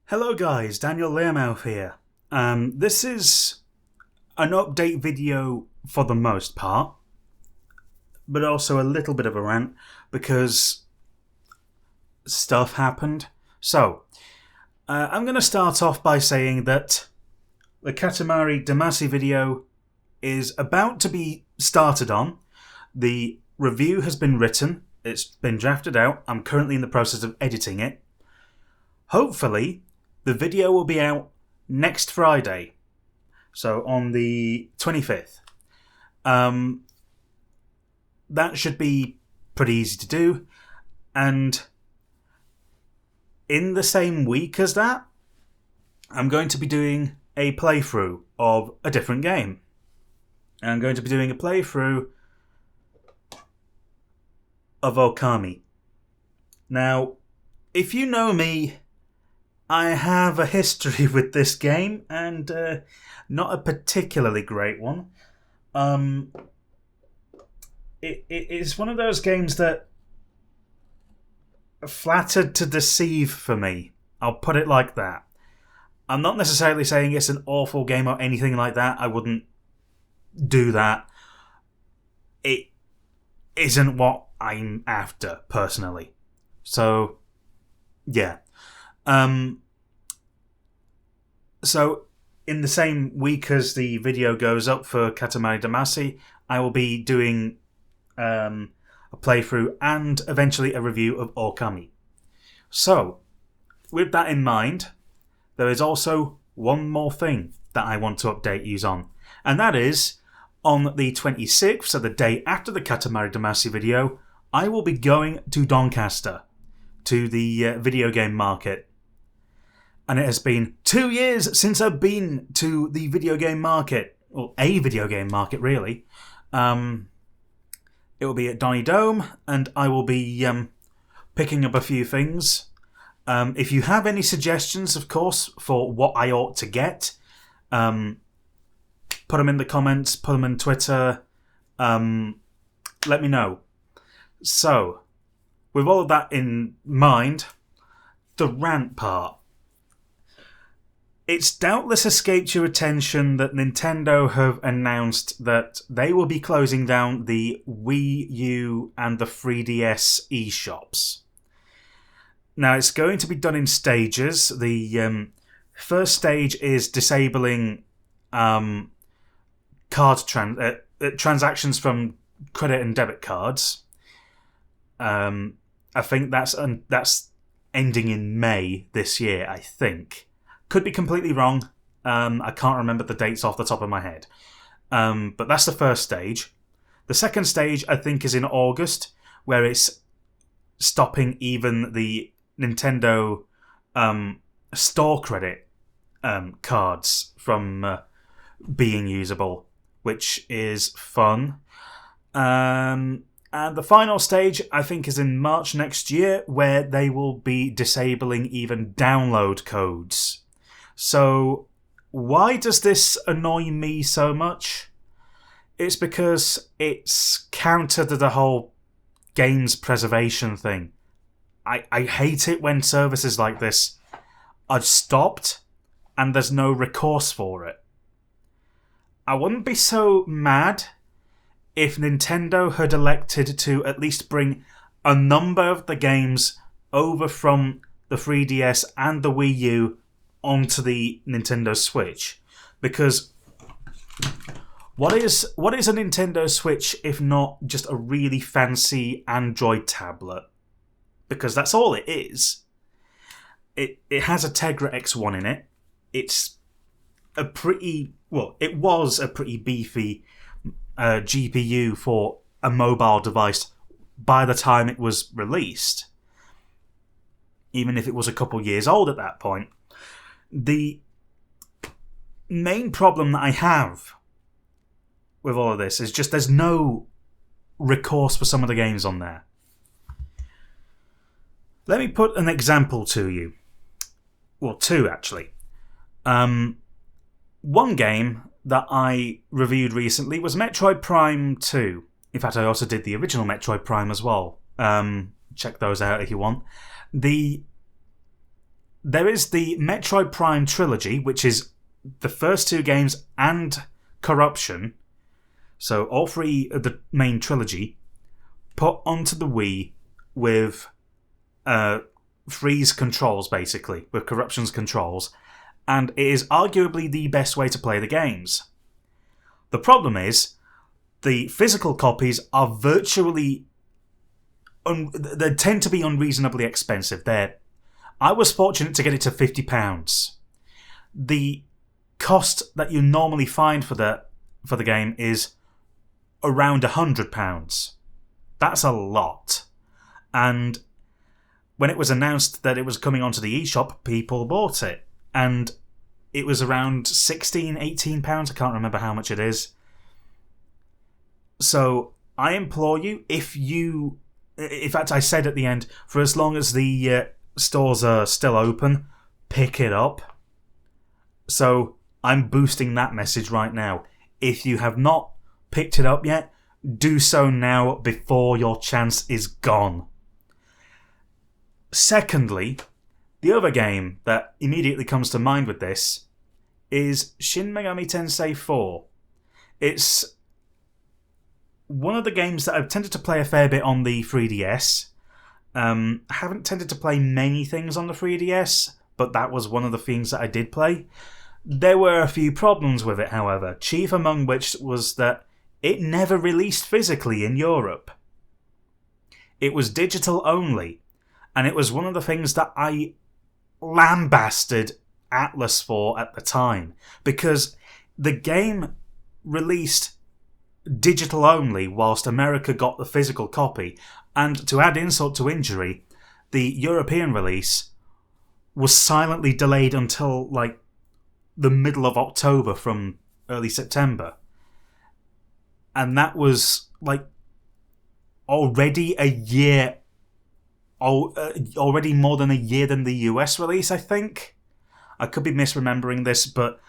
Hello guys, Daniel Learmouth here. This is an update video for the most part, but also a little bit of a rant because stuff happened. So, I'm going to start off by saying that the Katamari Damacy video is about to be started on. The review has been written, it's been drafted out, I'm currently in the process of editing it. Hopefully, the video will be out next Friday, so on the 25th. That should be pretty easy to do, and in the same week as that, I'm going to be doing a playthrough of a different game. I'm going to be doing a playthrough of Okami. Now, if you know me, I have a history with this game, and not a particularly great one. It is one of those games that flattered to deceive for me. I'll put it like that. I'm not necessarily saying it's an awful game or anything like that. I wouldn't do that. It isn't what I'm after, personally. So, yeah. So, in the same week as the video goes up for Katamari Damacy, I will be doing a playthrough and eventually a review of Okami. So, with that in mind, there is also one more thing that I want to update you on, and that is, on the 26th, so the day after the Katamari Damacy video, I will be going to Doncaster, to the video game market. And it has been 2 years since I've been to the video game market. Well, a video game market, really. It will be at Donny Dome, and I will be picking up a few things. If you have any suggestions, of course, for what I ought to get, put them in the comments, put them on Twitter. Let me know. So, with all of that in mind, the rant part. It's doubtless escaped your attention that Nintendo have announced that they will be closing down the Wii U and the 3DS eShops. Now, it's going to be done in stages. The first stage is disabling transactions from credit and debit cards. I think that's ending in May this year, I think. Could be completely wrong. I can't remember the dates off the top of my head. But that's the first stage. The second stage, I think, is in August, where it's stopping even the Nintendo store credit cards from being usable, which is fun. And the final stage, I think, is in March next year, where they will be disabling even download codes. So, why does this annoy me so much? It's because it's counter to the whole games preservation thing. I hate it when services like this are stopped and there's no recourse for it. I wouldn't be so mad if Nintendo had elected to at least bring a number of the games over from the 3DS and the Wii U onto the Nintendo Switch, because what is a Nintendo Switch if not just a really fancy Android tablet? Because that's all it is. It has a Tegra X1 in it. It's a pretty it was a pretty beefy GPU for a mobile device by the time it was released, even if it was a couple years old at that point. The main problem that I have with all of this is just there's no recourse for some of the games on there. Let me put an example to you. Well, two, actually. One game that I reviewed recently was Metroid Prime 2. In fact, I also did the original Metroid Prime as well. Check those out if you want. The there is the Metroid Prime trilogy, which is the first 2 games and Corruption. So all 3 of the main trilogy put onto the Wii with Freeze controls, basically, with Corruption's controls, and it is arguably the best way to play the games. The problem is, the physical copies are virtually... they tend to be unreasonably expensive. I was fortunate to get it to £50. The cost that you normally find for the game is around £100. That's a lot. And when it was announced that it was coming onto the eShop, people bought it. And it was around £16, £18. I can't remember how much it is. So I implore you, in fact, I said at the end, for as long as the stores are still open, pick it up. So I'm boosting that message right now. If you have not picked it up yet, do so now before your chance is gone. Secondly, the other game that immediately comes to mind with this is Shin Megami Tensei 4. It's one of the games that I've tended to play a fair bit on the 3DS. I haven't tended to play many things on the 3DS, but that was one of the things that I did play. There were a few problems with it, however, chief among which was that it never released physically in Europe. It was digital only, and it was one of the things that I lambasted Atlus for at the time, because the game released digital only whilst America got the physical copy, and to add insult to injury, the European release was silently delayed until the middle of October from early September. And that was already a year, already more than a year than the US release, I think. I could be misremembering this, but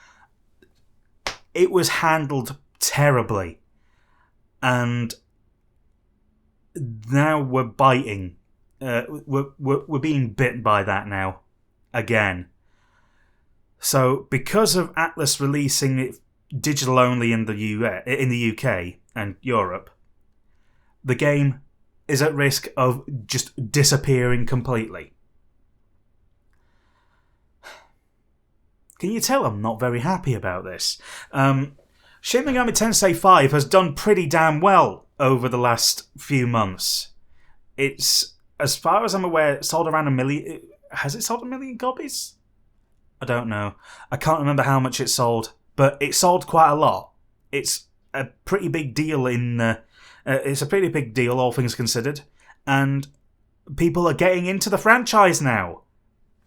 it was handled terribly. And now we're biting. We're being bit by that now, again. So because of Atlus releasing it digital only in the UK and Europe, the game is at risk of just disappearing completely. Can you tell I'm not very happy about this? Shin Megami Tensei 5 has done pretty damn well over the last few months. It's, as far as I'm aware, sold around 1 million... Has it sold 1 million copies? I don't know. I can't remember how much it sold, but it sold quite a lot. It's a pretty big deal it's a pretty big deal, all things considered. And people are getting into the franchise now.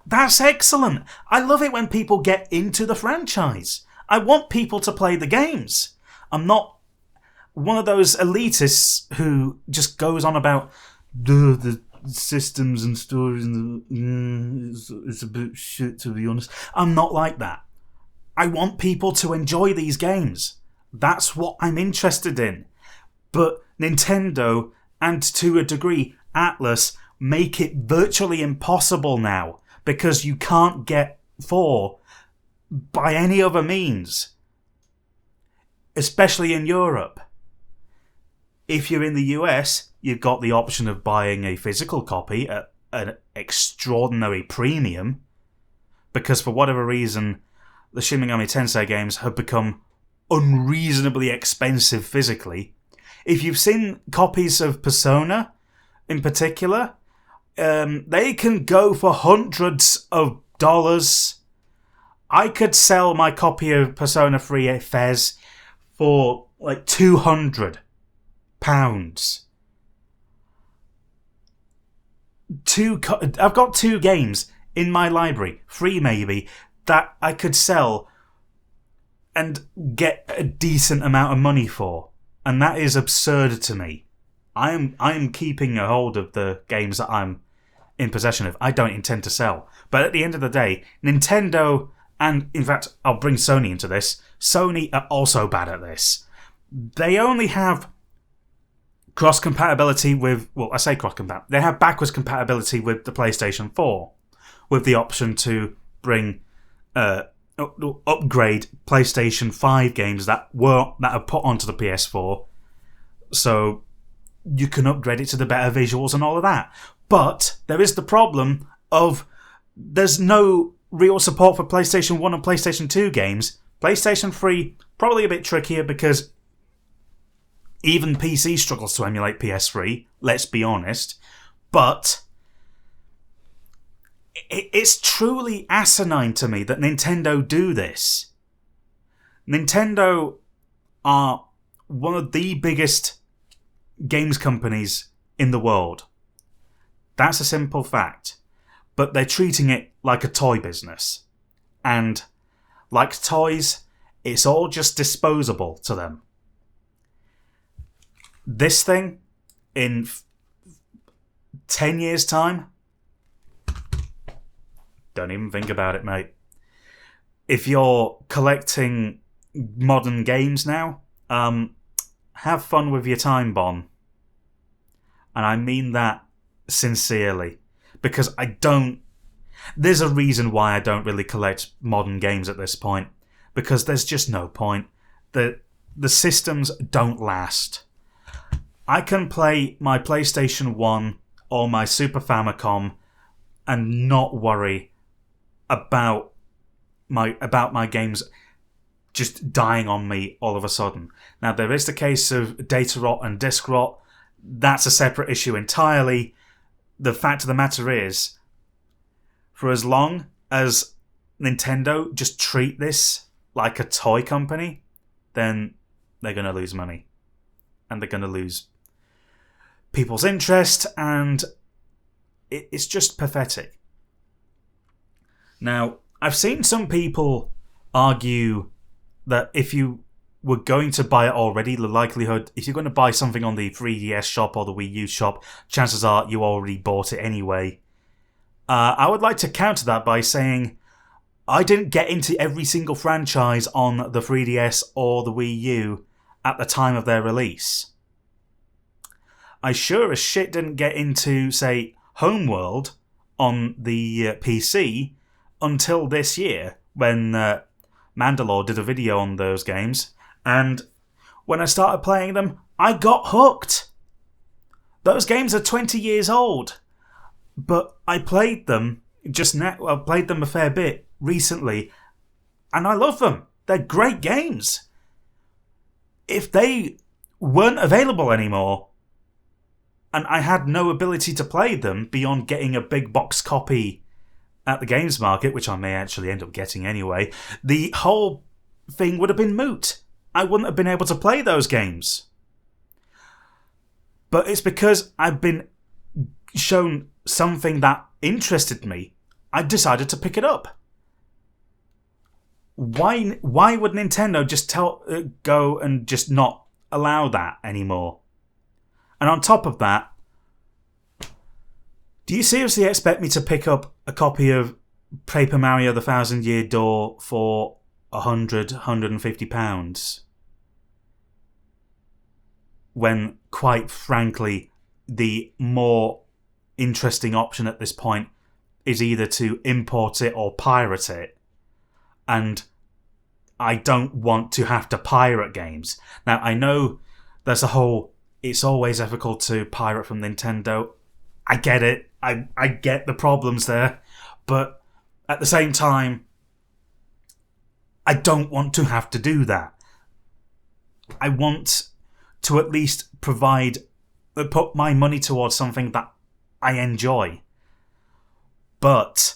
That's excellent. I love it when people get into the franchise. I want people to play the games. I'm not one of those elitists who just goes on about the systems and stories and it's a bit shit, to be honest. I'm not like that. I want people to enjoy these games. That's what I'm interested in. But Nintendo, and to a degree Atlus, make it virtually impossible now, because you can't get 4 by any other means, especially in Europe. If you're in the US, you've got the option of buying a physical copy at an extraordinary premium, because for whatever reason the Shin Megami Tensei games have become unreasonably expensive physically. If you've seen copies of Persona in particular, they can go for hundreds of dollars. I could sell my copy of Persona 3 Fez for £200. I've got 2 games in my library, 3 maybe, that I could sell and get a decent amount of money for. And that is absurd to me. I am keeping a hold of the games that I'm in possession of. I don't intend to sell. But at the end of the day, Nintendo, and in fact, I'll bring Sony into this, Sony are also bad at this. They only have cross-compatibility with... Well, I say cross-compatibility. They have backwards compatibility with the PlayStation 4, with the option to bring upgrade PlayStation 5 games that are put onto the PS4, so you can upgrade it to the better visuals and all of that. But there is the problem of there's no real support for PlayStation 1 and PlayStation 2 games. PlayStation 3, probably a bit trickier because even PC struggles to emulate PS3, let's be honest. But it's truly asinine to me that Nintendo do this. Nintendo are one of the biggest games companies in the world. That's a simple fact. But they're treating it like a toy business. And like toys, it's all just disposable to them. This thing, in 10 years' time, don't even think about it, mate. If you're collecting modern games now, have fun with your time bomb. And I mean that sincerely. Because there's a reason why I don't really collect modern games at this point. Because there's just no point. The systems don't last. I can play my PlayStation 1 or my Super Famicom and not worry about my games just dying on me all of a sudden. Now, there is the case of data rot and disk rot. That's a separate issue entirely. The fact of the matter is, for as long as Nintendo just treat this like a toy company, then they're going to lose money. And they're going to lose people's interest, and it's just pathetic. Now, I've seen some people argue that if you were going to buy it already, the likelihood, if you're going to buy something on the 3DS shop or the Wii U shop, chances are you already bought it anyway. I would like to counter that by saying I didn't get into every single franchise on the 3DS or the Wii U at the time of their release. I sure as shit didn't get into, say, Homeworld on the PC until this year, when Mandalore did a video on those games, and when I started playing them, I got hooked. Those games are 20 years old, but I played them just now. I played them a fair bit recently, and I love them. They're great games. If they weren't available anymore, and I had no ability to play them beyond getting a big box copy at the games market, which I may actually end up getting anyway, the whole thing would have been moot. I wouldn't have been able to play those games. But it's because I've been shown something that interested me, I decided to pick it up. Why would Nintendo just go and just not allow that anymore? And on top of that, do you seriously expect me to pick up a copy of Paper Mario: The Thousand Year Door for £150? When, quite frankly, the more interesting option at this point is either to import it or pirate it. And I don't want to have to pirate games. Now, I know there's a whole... It's always ethical to pirate from Nintendo. I get it. I get the problems there. But at the same time, I don't want to have to do that. I want to at least put my money towards something that I enjoy. But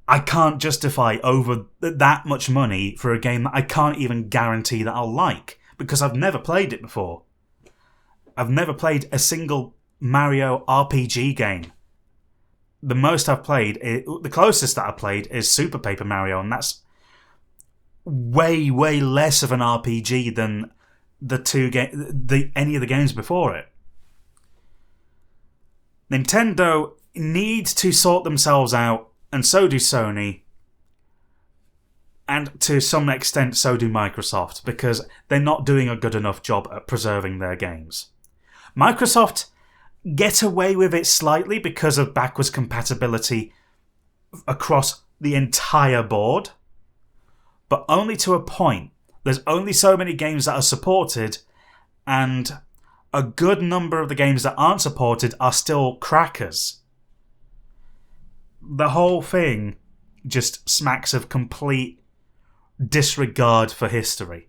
I can't justify over that much money for a game that I can't even guarantee that I'll like, because I've never played it before. I've never played a single Mario RPG game. The most I've played, the closest that I've played is Super Paper Mario, and that's way, way less of an RPG than any of the games before it. Nintendo needs to sort themselves out, and so do Sony, and to some extent so do Microsoft, because they're not doing a good enough job at preserving their games. Microsoft get away with it slightly because of backwards compatibility across the entire board, but only to a point. There's only so many games that are supported, and a good number of the games that aren't supported are still crackers. The whole thing just smacks of complete disregard for history.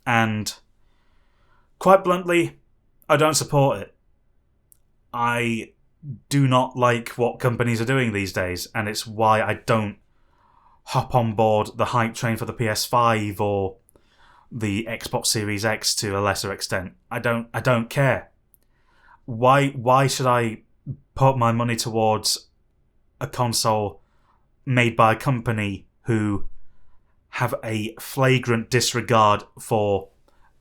And quite bluntly, I don't support it. I do not like what companies are doing these days, and it's why I don't hop on board the hype train for the PS5 or the Xbox Series X to a lesser extent. I don't care. Why should I put my money towards a console made by a company who have a flagrant disregard for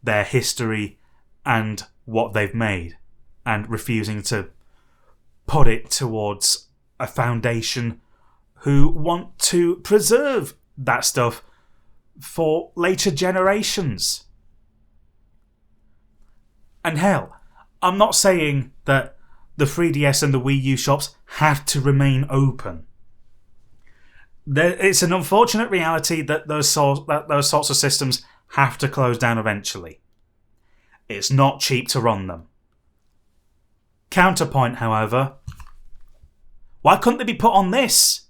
their history and what they've made, and refusing to put it towards a foundation who want to preserve that stuff for later generations? And hell, I'm not saying that the 3DS and the Wii U shops have to remain open. It's an unfortunate reality that those sorts of systems have to close down eventually. It's not cheap to run them. Counterpoint, however, why couldn't they be put on this?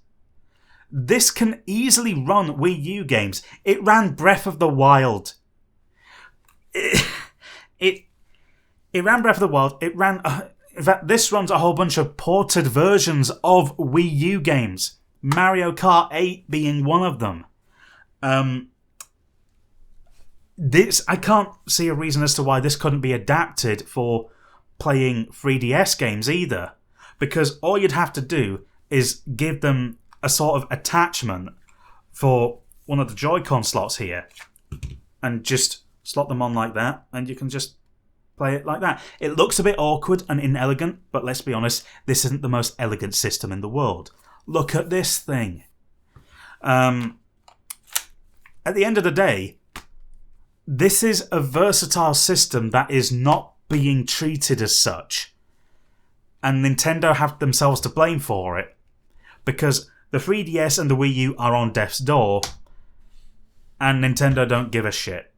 This can easily run Wii U games. It ran Breath of the Wild. It ran Breath of the Wild. It ran... in fact, this runs a whole bunch of ported versions of Wii U games. Mario Kart 8 being one of them. I can't see a reason as to why this couldn't be adapted for playing 3DS games either. Because all you'd have to do is give them a sort of attachment for one of the Joy-Con slots here, and just slot them on like that, and you can just play it like that. It looks a bit awkward and inelegant, but let's be honest, this isn't the most elegant system in the world. Look at this thing. At the end of the day, this is a versatile system that is not being treated as such. And Nintendo have themselves to blame for it, because the 3DS and the Wii U are on death's door, and Nintendo don't give a shit.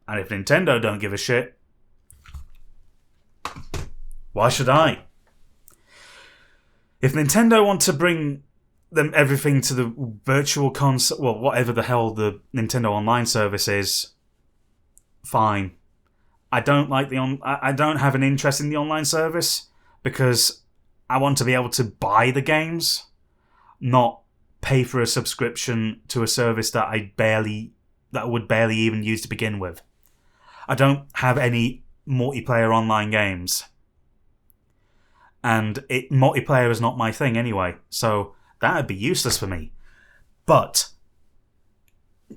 And if Nintendo don't give a shit, why should I? If Nintendo want to bring them everything to the virtual console, well, whatever the hell the Nintendo Online service is, fine. I don't have an interest in the online service because I want to be able to buy the games, not pay for a subscription to a service that I would barely even use to begin with. I don't have any multiplayer online games, and multiplayer is not my thing anyway, so that would be useless for me. But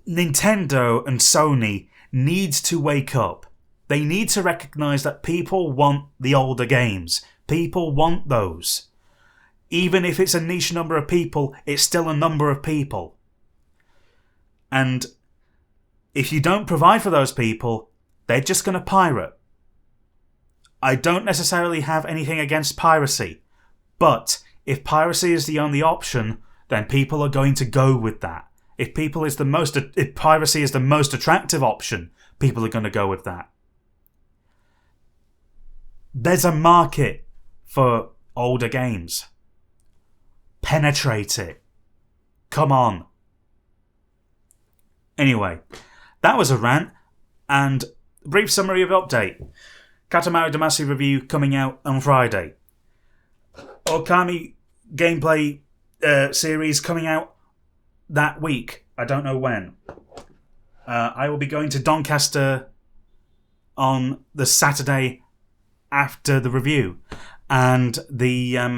Nintendo and Sony needs to wake up. They need to recognise that people want the older games. People want those. Even if it's a niche number of people, it's still a number of people. And if you don't provide for those people, they're just going to pirate. I don't necessarily have anything against piracy, but if piracy is the only option, then people are going to go with that. If piracy is the most attractive option, people are going to go with that. There's a market for older games. Penetrate it. Come on. Anyway, that was a rant, and a brief summary of update. Katamari Damacy review coming out on Friday. Okami gameplay series coming out that week. I don't know when. I will be going to Doncaster on the Saturday after the review, and if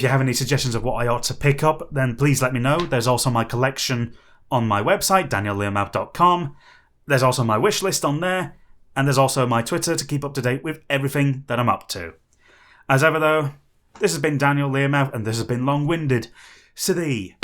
you have any suggestions of what I ought to pick up, then please let me know. There's also my collection on my website, daniellearmouth.com. There's also my wish list on there, and there's also my Twitter to keep up to date with everything that I'm up to. As ever though, this has been Daniel Learmouth, and this has been long-winded. So thee.